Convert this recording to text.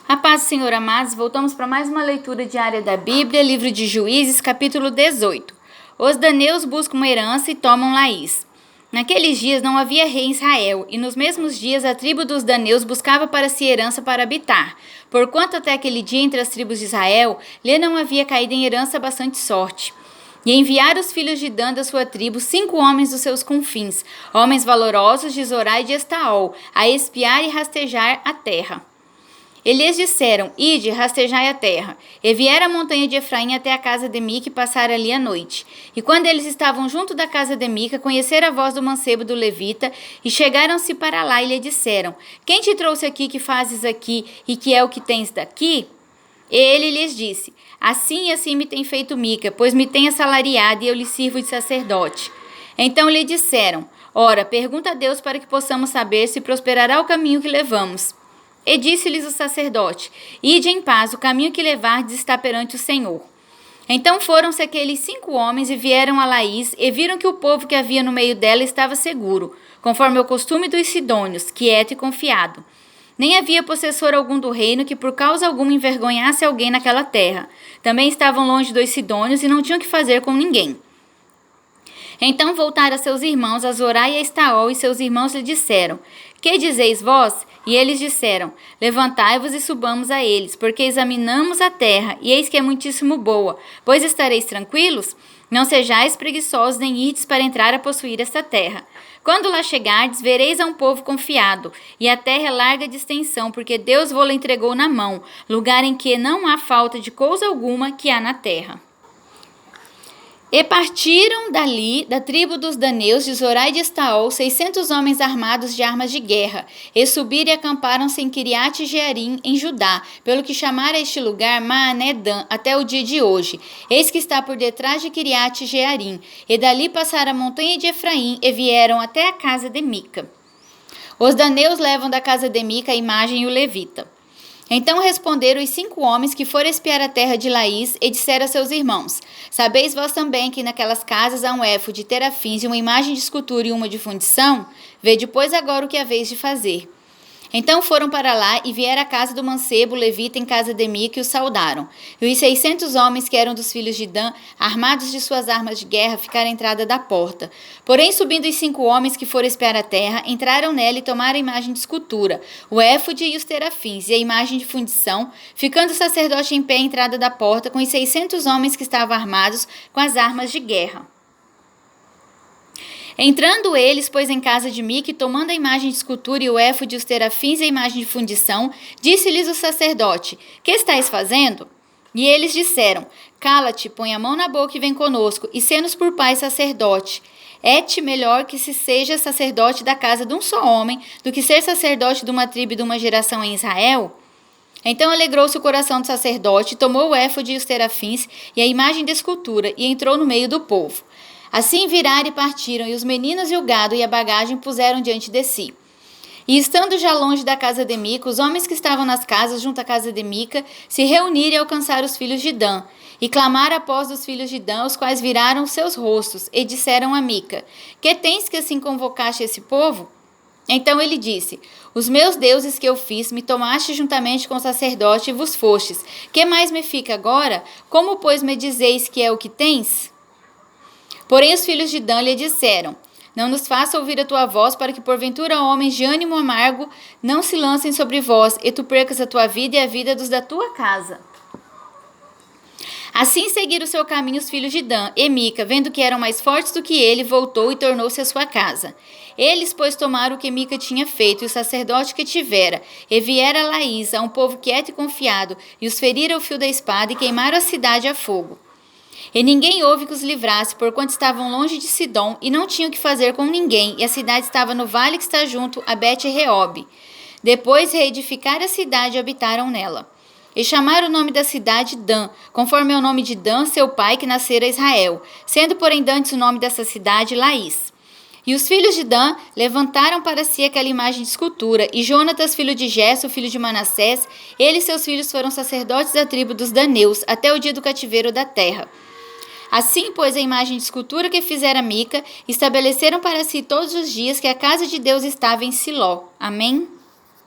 A paz do Senhor, amados, voltamos para mais uma leitura diária da Bíblia, livro de Juízes, capítulo 18. Os daneus buscam uma herança e tomam Laís. Naqueles dias não havia rei em Israel, e nos mesmos dias a tribo dos daneus buscava para si herança para habitar, porquanto até aquele dia entre as tribos de Israel lhe não havia caído em herança bastante sorte. E enviaram os filhos de Dan da sua tribo 5 homens dos seus confins, homens valorosos de Zorá e de Estaol, a espiar e rastejar a terra. Eles disseram: Ide, rastejai a terra. E vieram a montanha de Efraim até a casa de Mica e passaram ali a noite. E quando eles estavam junto da casa de Mica, conheceram a voz do mancebo do levita, e chegaram-se para lá e lhe disseram: Quem te trouxe aqui, que fazes aqui, e que é o que tens daqui? E ele lhes disse: Assim e assim me tem feito Mica, pois me tem assalariado, e eu lhe sirvo de sacerdote. Então lhe disseram: Ora, pergunta a Deus para que possamos saber se prosperará o caminho que levamos. E disse-lhes o sacerdote: Ide em paz, o caminho que levardes está perante o Senhor. Então foram-se aqueles 5 homens e vieram a Laís, e viram que o povo que havia no meio dela estava seguro, conforme o costume dos sidônios, quieto e confiado. Nem havia possessor algum do reino que por causa alguma envergonhasse alguém naquela terra. Também estavam longe dos sidônios e não tinham que fazer com ninguém. Então voltaram a seus irmãos, a Zorá e a Estaol, e seus irmãos lhe disseram: Que dizeis vós? E eles disseram: Levantai-vos e subamos a eles, porque examinamos a terra, e eis que é muitíssimo boa. Pois estareis tranquilos? Não sejais preguiçosos, nem ides para entrar a possuir esta terra. Quando lá chegardes, vereis a um povo confiado, e a terra é larga de extensão, porque Deus vô-la entregou na mão, lugar em que não há falta de coisa alguma que há na terra. E partiram dali, da tribo dos daneus, de Zorá e de Estaol, 600 homens armados de armas de guerra, e subiram e acamparam-se em Kiriat Jearim, em Judá, pelo que chamaram este lugar Maané-Dan, até o dia de hoje. Eis que está por detrás de Kiriat Jearim. E dali passaram a montanha de Efraim, e vieram até a casa de Mica. Os daneus levam da casa de Mica a imagem e o levita. Então responderam os 5 homens que foram espiar a terra de Laís, e disseram a seus irmãos: Sabeis vós também que naquelas casas há um éfode, terafins e uma imagem de escultura e uma de fundição? Vede, pois, agora o que haveis de fazer. Então foram para lá e vieram à casa do mancebo levita em casa de Mica e o saudaram. E os 600 homens que eram dos filhos de Dan, armados de suas armas de guerra, ficaram à entrada da porta. Porém, subindo os 5 homens que foram espiar a terra, entraram nela e tomaram a imagem de escultura, o éfode e os terafins, e a imagem de fundição, ficando o sacerdote em pé à entrada da porta, com os 600 homens que estavam armados com as armas de guerra. Entrando eles, pois, em casa de Mica, e tomando a imagem de escultura e o éfode e os terafins e a imagem de fundição, disse-lhes o sacerdote: Que estáis fazendo? E eles disseram: Cala-te, põe a mão na boca e vem conosco, e sê-nos por pai sacerdote. É-te melhor que se seja sacerdote da casa de um só homem, do que ser sacerdote de uma tribo e de uma geração em Israel? Então alegrou-se o coração do sacerdote, tomou o éfode e os terafins e a imagem de escultura, e entrou no meio do povo. Assim viraram e partiram, e os meninos e o gado e a bagagem puseram diante de si. E estando já longe da casa de Mica, os homens que estavam nas casas junto à casa de Mica se reuniram e alcançaram os filhos de Dan, e clamaram após dos filhos de Dan, os quais viraram seus rostos, e disseram a Mica: Que tens que assim convocaste esse povo? Então ele disse: Os meus deuses que eu fiz, me tomaste juntamente com o sacerdote e vos fostes. Que mais me fica agora? Como, pois, me dizeis que é o que tens? Porém os filhos de Dan lhe disseram: Não nos faça ouvir a tua voz, para que porventura homens de ânimo amargo não se lancem sobre vós, e tu percas a tua vida e a vida dos da tua casa. Assim seguiram o seu caminho os filhos de Dan, e Mica, vendo que eram mais fortes do que ele, voltou e tornou-se à sua casa. Eles, pois, tomaram o que Mica tinha feito, e o sacerdote que tivera, e vieram a Laís, a um povo quieto e confiado, e os feriram ao fio da espada, e queimaram a cidade a fogo. E ninguém houve que os livrasse, porquanto estavam longe de Sidom, e não tinham que fazer com ninguém, e a cidade estava no vale que está junto a Bet-Reob. Depois reedificaram a cidade e habitaram nela. E chamaram o nome da cidade Dan, conforme é o nome de Dan, seu pai, que nascera Israel, sendo, porém, dantes o nome dessa cidade Laís. E os filhos de Dan levantaram para si aquela imagem de escultura, e Jonatas, filho de Gesso, filho de Manassés, ele e seus filhos foram sacerdotes da tribo dos daneus, até o dia do cativeiro da terra. Assim, pois, a imagem de escultura que fizera Mica, estabeleceram para si todos os dias que a casa de Deus estava em Siló. Amém?